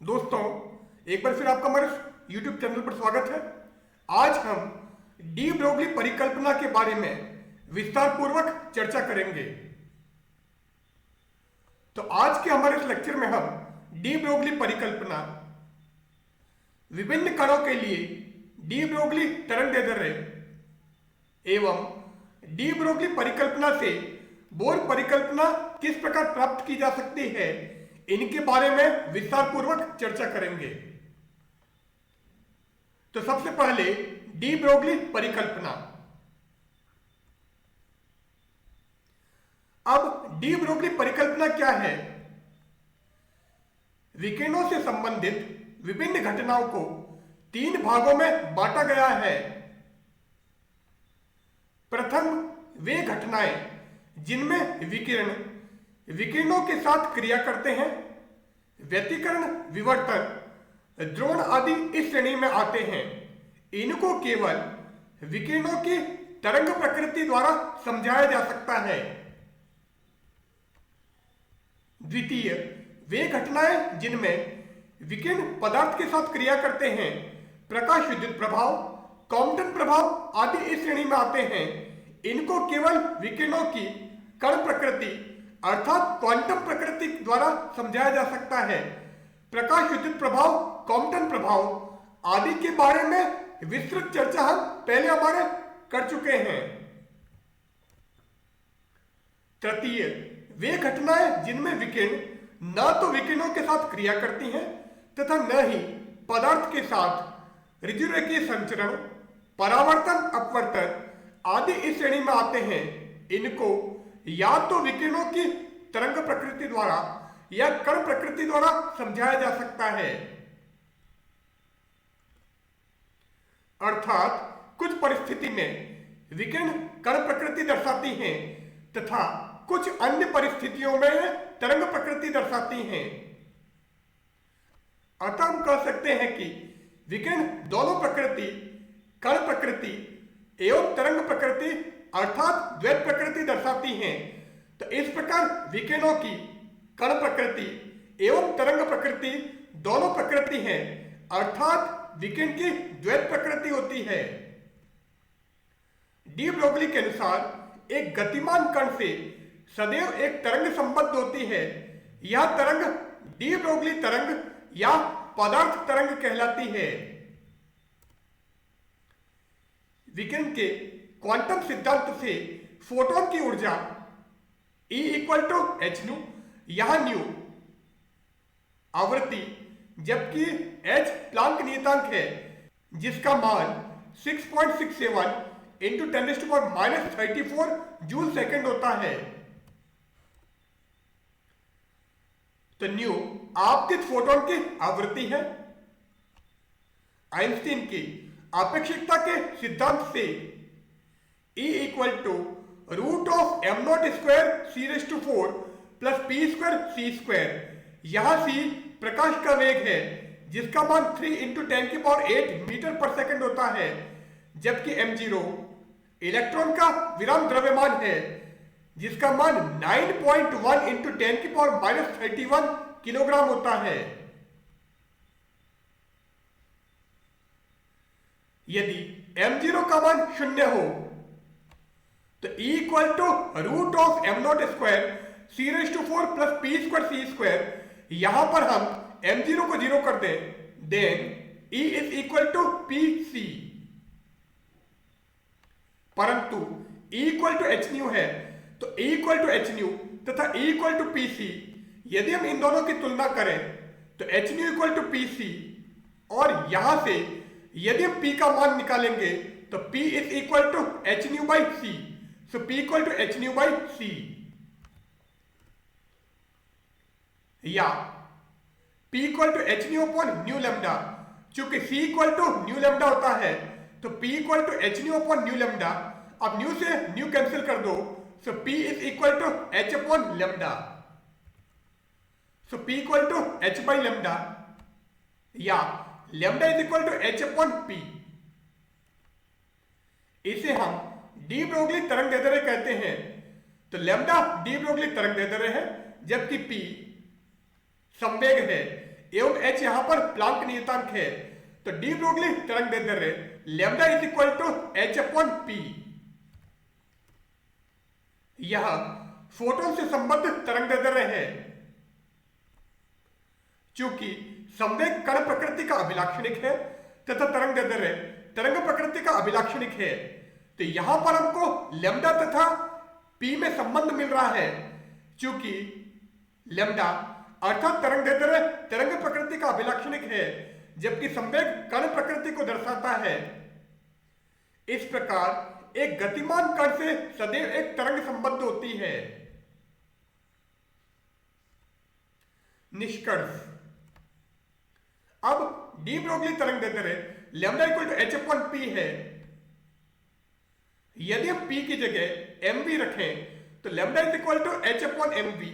दोस्तों, एक बार फिर आपका हमारे YouTube चैनल पर स्वागत है। आज हम डी ब्रोगली परिकल्पना के बारे में विस्तार पूर्वक चर्चा करेंगे। तो आज के हमारे इस लेक्चर में हम डी ब्रोगली परिकल्पना, विभिन्न कणों के लिए डी ब्रोगली तरंगदैर्ध्य एवं डी ब्रोगली परिकल्पना से बोर परिकल्पना किस प्रकार प्राप्त की जा सकती है, इनके बारे में विस्तार पूर्वक चर्चा करेंगे। तो सबसे पहले डी ब्रोगली परिकल्पना। अब डी ब्रोगली परिकल्पना क्या है? विकिरणों से संबंधित विभिन्न घटनाओं को तीन भागों में बांटा गया है। प्रथम वे घटनाएं जिनमें विकिरणों के साथ क्रिया करते हैं, व्यतिकरण, विवर्तन, द्रोण आदि इस श्रेणी में आते हैं। इनको केवल विकिरणों की तरंग प्रकृति द्वारा समझाया जा सकता है। द्वितीय वे घटनाएं जिनमें विकिरण पदार्थ के साथ क्रिया करते हैं, प्रकाश विद्युत प्रभाव, कॉम्पटन प्रभाव आदि इस श्रेणी में आते हैं। इनको केवल विकिरणों की कण प्रकृति अर्थात क्वांटम प्रकृति द्वारा समझाया जा सकता है। प्रकाश विद्युत प्रभाव, कॉम्पटन प्रभाव आदि के बारे में विस्तृत चर्चा हम पहले हमारे कर चुके हैं। तृतीय वे घटनाएं जिनमें विकिरण न तो विकिरणों के साथ क्रिया करती हैं तथा न ही पदार्थ के साथ ऋजुरेखीय संचरण, परावर्तन, अपवर्तन आदि इस श्रेणी में आते हैं। इनको या तो विकिरणों की तरंग प्रकृति द्वारा या कण प्रकृति द्वारा समझाया जा सकता है। अर्थात कुछ परिस्थिति में विकिरण कण प्रकृति दर्शाती हैं तथा कुछ अन्य परिस्थितियों में तरंग प्रकृति दर्शाती हैं। अतः हम कह सकते हैं कि विकिरण दोनों प्रकृति, कण प्रकृति एवं तरंग प्रकृति अर्थात द्वैत प्रकृति दर्शाती हैं। तो इस प्रकार विकिरणों की कण प्रकृति एवं तरंग प्रकृति दोनों प्रकृति हैं, अर्थात विकिरण की द्वैत प्रकृति होती है। डी ब्रोगली के अनुसार एक गतिमान कण से सदैव एक तरंग संबद्ध होती है। यह तरंग डी ब्रोगली तरंग या पदार्थ तरंग कहलाती है। विकिरण के क्वांटम सिद्धांत से फोटोन की ऊर्जा E = hν, यहां न्यू आवृत्ति जबकि h प्लांक नियतांक है जिसका मान 6.67 × 10⁻³ जूल सेकंड होता है। तो न्यू आपतित फोटोन की आवृत्ति है। आइंस्टीन की आपेक्षिकता के सिद्धांत से E = √m02c⁴ + p²c², यहां c प्रकाश का वेग है जिसका मान 3 × 10⁸ मीटर/सेकंड होता है, जबकि m0 इलेक्ट्रॉन का विराम द्रव्यमान है जिसका मान 9.1 × 10⁻31 किलोग्राम होता है। यदि m0 का मान 0 हो तो E = √m02c⁴ + p²c², यहां पर हम m0 को 0 कर दें, देन E = pc। परंतु E = hν है तो E = hν तथा E = pc। यदि हम इन दोनों की तुलना करें तो hν = pc और यहां से यदि हम p का मान निकालेंगे तो p = hν/c। So p = hν/c या p = hν/νλ। चूंकि c = νλ होता है तो p = hν/νλ। अब न्यू से न्यू कैंसिल कर दो, so p = h/λ। So p = h/λ या λ = h/p। इसे हम डी ब्रोगली तरंगदैर्ध्य कहते हैं। तो लैम्डा डी ब्रोगली तरंगदैर्ध्य है जबकि p संवेग है। एवं h यहाँ पर प्लांक नियतांक है, तो डी ब्रोगली तरंग दैर्ध्य lambda is equal to h upon P. यह फोटोन से संबद्ध तरंग दैर्ध्य है। चूंकि संवेग कण प्रकृति का अभिलाक्षणिक है तथा तरंग दैर्ध्य तरंग प्रकृति का अभिलाक्षणिक है, तो यहां पर हमको लैम्डा तथा पी में संबंध मिल रहा है। चूंकि लैम्डा अर्थात तरंग दैर्ध्य तरंग प्रकृति का अभिलाक्षणिक है, जबकि संवेग कण प्रकृति को दर्शाता है। इस प्रकार एक गतिमान कण से सदैव एक तरंग संबद्ध होती है। निष्कर्ष, अब डी ब्रोगली तरंग दैर्ध्य lambda equal to h upon P है। यदि हम p की जगह mv रखें तो lambda is equal to h upon mv।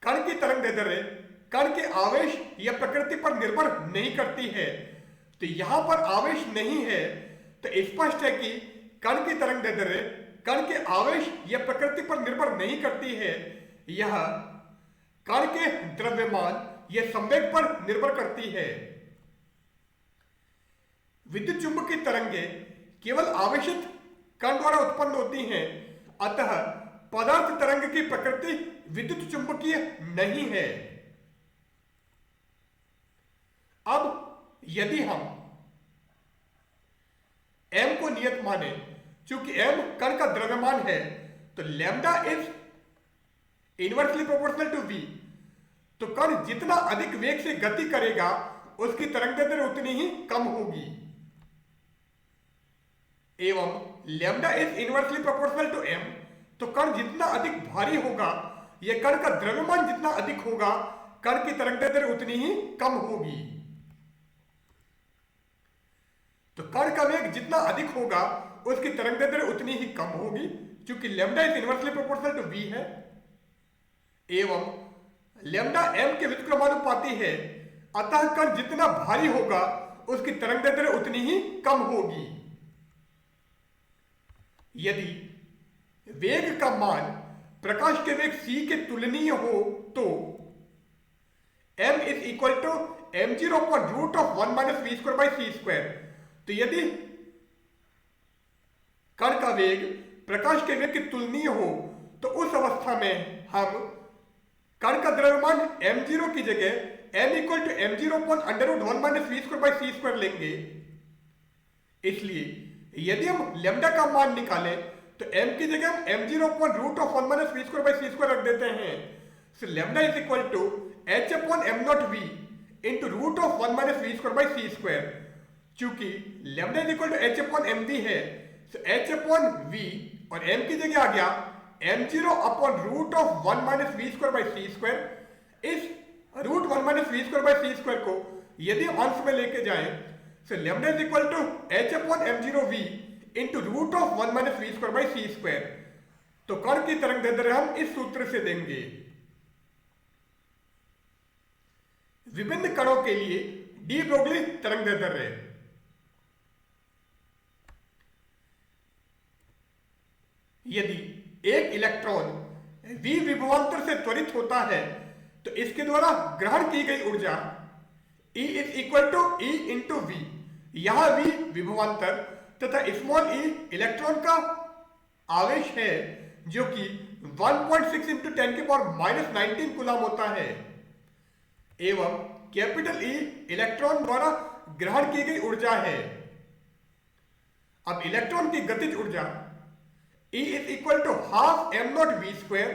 कण की तरंग दैर्ध्य कण के आवेश या प्रकृति पर निर्भर नहीं करती है, तो यहां पर आवेश नहीं है, तो स्पष्ट है कि कण की तरंग दैर्ध्य कण के आवेश या प्रकृति पर निर्भर नहीं करती है। यह कण के द्रव्यमान या संवेग पर निर्भर करती है। विद्युत चुंबकीय तरंगें केवल आवेशित कण द्वारा उत्पन्न होती हैं, अतः पदार्थ तरंग की प्रकृति विद्युत चुंबकीय नहीं है। अब यदि हम m को नियत माने, चूंकि m कण का द्रव्यमान है, तो lambda is inversely proportional to v, तो कण जितना अधिक वेग से गति करेगा उसकी तरंग दैर्ध्य उतनी ही कम होगी। एवं lambda is inversely proportional to m, तो कण जितना अधिक भारी होगा या कण का द्रव्यमान जितना अधिक होगा, कण की तरंग दैर्ध्य उतनी ही कम होगी। तो कण का वेग जितना अधिक होगा उसकी तरंग दैर्ध्य उतनी ही कम होगी, क्योंकि lambda is inversely proportional to v है। एवं लैम्डा m के व्युत्क्रमानुपाती है, अतः कण जितना भारी होगा उसकी तरंग दैर्ध्य उतनी ही कम होगी। यदि वेग का मान प्रकाश के वेग c के तुलनीय हो तो m is equal to m0 upon root of 1 minus we square by C square. तो यदि कण का वेग प्रकाश के वेग के तुलनीय हो तो उस अवस्था में हम कण का द्रव्यमान m0 की जगह m equal to m0 upon under root 1 minus we square by C square लेंगे। इसलिए यदि हम लैम्डा का मान निकालें तो m की जगह हम m0 upon root of 1 minus we square by C square रख देते हैं। So lambda is equal to h upon m nought v into root of 1 minus we square by C square. चूंकि lambda is equal to h upon mv है, so h upon v और m की जगह आ गया m0 upon root of 1 minus we square by C square. इस root 1 minus we square by C square को यदि हम अंश में लेके जाएं, so lambda is equal to h upon m0v into root of 1 minus we square by C square. तो कण की तरंग दैर्ध्य हम इस सूत्र से देंगे। विभिन्न कणों के लिए डी ब्रोगली तरंग दैर्ध्य। यदि एक इलेक्ट्रॉन v विभवांतर से त्वरित होता है तो इसके द्वारा ग्रहण की गई ऊर्जा E is equal to E into V. यहां v विभवांतर तथा स्मॉल e इलेक्ट्रॉन का आवेश है, जो कि 1.6 इंटू 10 के पावर माइनस 19 कूलम होता है। एवं कैपिटल E इलेक्ट्रॉन द्वारा ग्रहण की गई ऊर्जा है। अब इलेक्ट्रॉन की गतिज ऊर्जा E is equal to half m nought V square.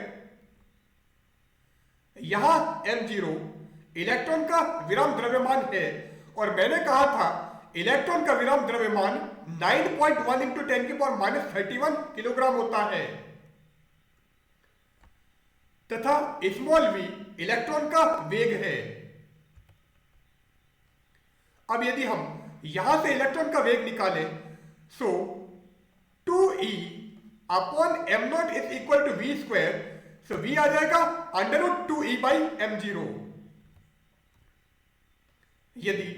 यहां m0 इलेक्ट्रॉन का विराम द्रव्यमान है, और मैंने कहा था इलेक्ट्रॉन का विराम द्रव्यमान 9.1 इंटू 10 के पावर माइनस 31 किलोग्राम होता है, तथा स्मॉल v इलेक्ट्रॉन का वेग है। अब यदि हम यहां से इलेक्ट्रॉन का वेग निकालें, so 2e upon m nought is equal to V square. So v आ जाएगा under root 2e by m0। यदि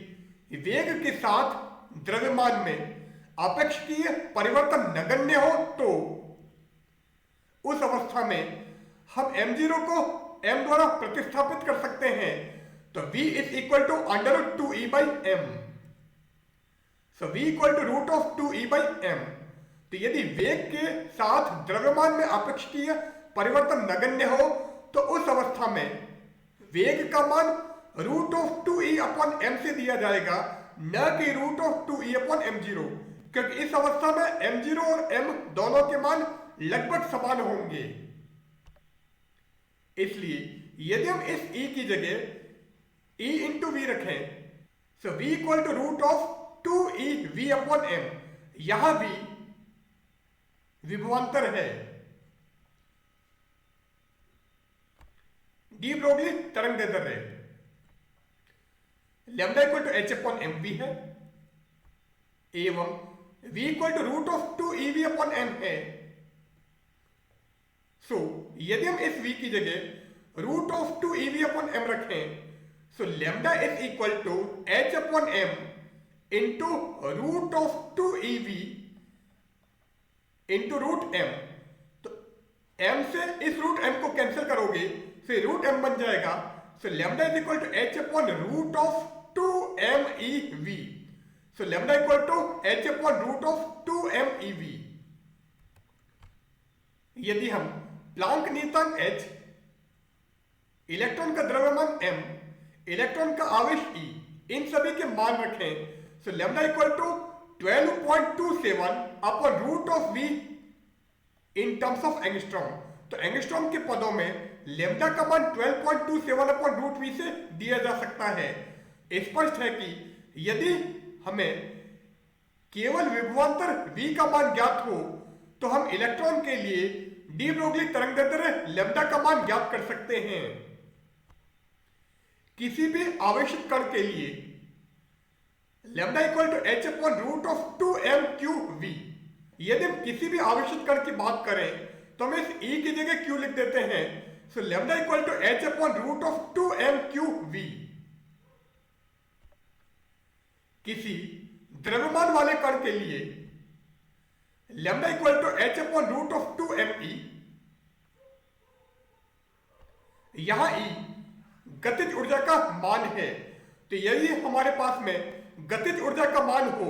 वेग के साथ द्रव्यमान में अपेक्षिकीय परिवर्तन नगण्य हो तो उस अवस्था में हम m0 को m द्वारा प्रतिस्थापित कर सकते हैं, तो v is equal to under root 2e by m। So v equal to root of 2e by m। तो यदि वेग के साथ द्रव्यमान में अपेक्षिकीय परिवर्तन नगण्य हो तो उस अवस्था में वेग का मान root of 2e upon m से दिया जाएगा, न कि root of 2e upon m0, क्योंकि इस अवस्था में m0 और m दोनों के मान लगभग समान होंगे। इसलिए यदि हम इस e की जगह e इंटू वी रखें, so v equal to root of 2e v upon m। यहां भी विभवांतर है, डी ब्रोगली तरंग दैर्ध्य, lambda equal to h upon M V है, एवं v equal to root of 2ev upon m है। सो यदि हम इस v की जगह root of 2ev upon m रखें, so lambda is equal to h upon m into root of 2ev into root m। तो m से इस रूट m को कैंसिल करोगे, फिर रूट m बन जाएगा। So lambda is equal to h upon root of 2mev। So lambda equal to h upon root of 2mev। यदि हम प्लांक नियतांक h, इलेक्ट्रॉन का द्रव्यमान m, इलेक्ट्रॉन का आवेश e, इन सभी के मान रखें, so lambda equal to 12.27 upon root of v in terms of angstrom. तो एंगस्ट्रॉम के पदों में लैम्डा का मान 12.27 अपॉन रूट v से दिया जा सकता है। स्पष्ट है कि यदि हमें केवल विभवांतर v का मान ज्ञात हो तो हम इलेक्ट्रॉन के लिए डी ब्रोगली तरंगदैर्ध्य लैम्डा का मान ज्ञात कर सकते हैं। किसी भी आवेशित कण के लिए lambda equal to h upon root of 2m⁴v। यदि हम किसी भी आवेशित कण की बात करें तो हम इस e की जगह q लिख देते हैं। So lambda equal to h upon root of 2m⁴v। किसी द्रव्यमान वाले कण के लिए lambda equal to h upon root of 2me। यहां e गतिज ऊर्जा का मान है, तो यदि हमारे पास में गतिज ऊर्जा का मान हो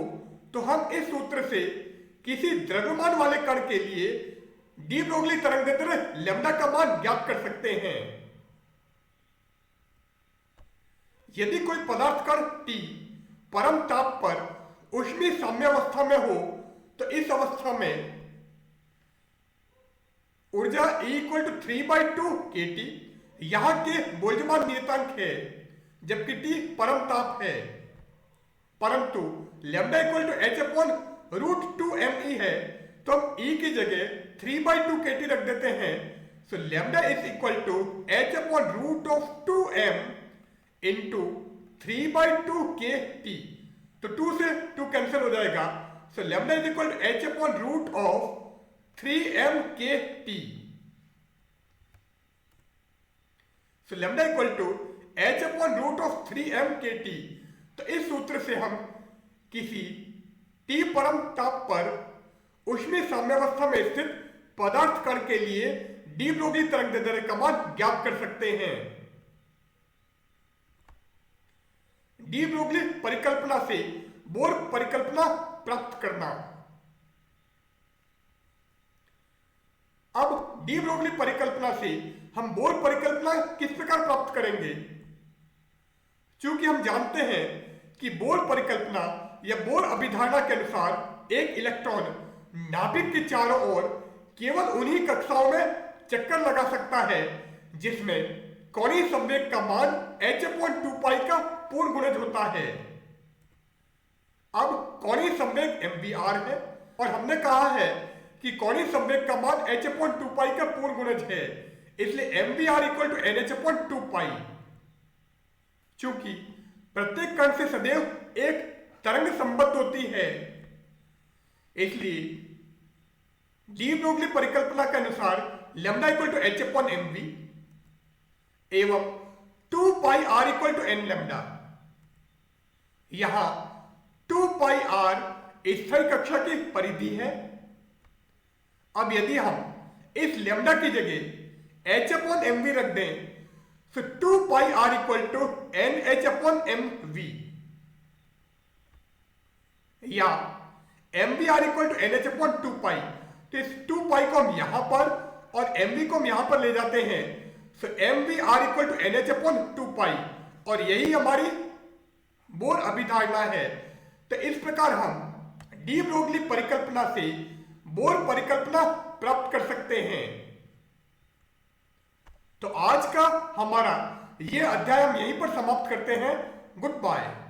तो हम इस सूत्र से किसी द्रव्यमान वाले कण के लिए डी ब्रोगली तरंगदैर्ध्य लैम्डा का मान ज्ञात कर सकते हैं। यदि कोई पदार्थ कण T परम ताप पर ऊष्मीय साम्यावस्था में हो तो इस अवस्था में ऊर्जा E इक्वल टू 3/2 kT यहां के बोल्ट्जमान नियतांक है, जबकि T परम ताप है। परंतु lambda equal to h upon root 2me है, तो हम E की जगह 3/2 kT रख देते हैं। So lambda is equal to h upon root of 2m into 3/2 kT। तो 2 से 2 कैंसिल हो जाएगा। So lambda is equal to h upon root of 3m kT। So lambda equal to h upon root of 3m kT। तो इस सूत्र से हम किसी T परम ताप पर ऊष्मीय साम्यावस्था में स्थित पदार्थ कण के लिए डी ब्रोगली तरंगदैर्ध्य का मान ज्ञात कर सकते हैं। डी ब्रोगली परिकल्पना से बोर परिकल्पना प्राप्त करना। अब डी ब्रोगली परिकल्पना से हम बोर परिकल्पना किस प्रकार प्राप्त करेंगे? चूंकि हम जानते हैं कि बोर परिकल्पना या बोर अभिधारणा के अनुसार एक इलेक्ट्रॉन नाभिक के चारों ओर केवल उन्हीं कक्षाओं में चक्कर लगा सकता है जिसमें कोणीय संवेग का मान h/2π का पूर्ण गुणज होता है। अब कोणीय संवेग mvr है और हमने कहा है कि कोणीय संवेग का मान h/2π का पूर्ण गुणज है, इसलिए mvr इक्वल टू nh/2π। चूंकि प्रत्येक कण से सदैव एक तरंग संबद्ध होती है, इसलिए डी ब्रोगली परिकल्पना के अनुसार लैम्डा इक्वल टू h/mv एवं 2πr equal to n lambda. यहां 2πr स्थायी कक्षा की परिधि है। अब यदि हम इस लैम्डा की जगह h/mv रख दें So 2 pi r equal to NH upon mv, या mv r equal to NH upon 2 pi। तो इस 2 pi को हम यहां पर और mv को हम यहां पर ले जाते हैं। सो mv r equal to NH upon 2 pi, और यही हमारी बोर अभिधारणा है। तो इस प्रकार हम डी ब्रोगली परिकल्पना से बोर परिकल्पना प्राप्त कर सकते हैं। तो आज का हमारा ये अध्याय हम यहीं पर समाप्त करते हैं। Good bye.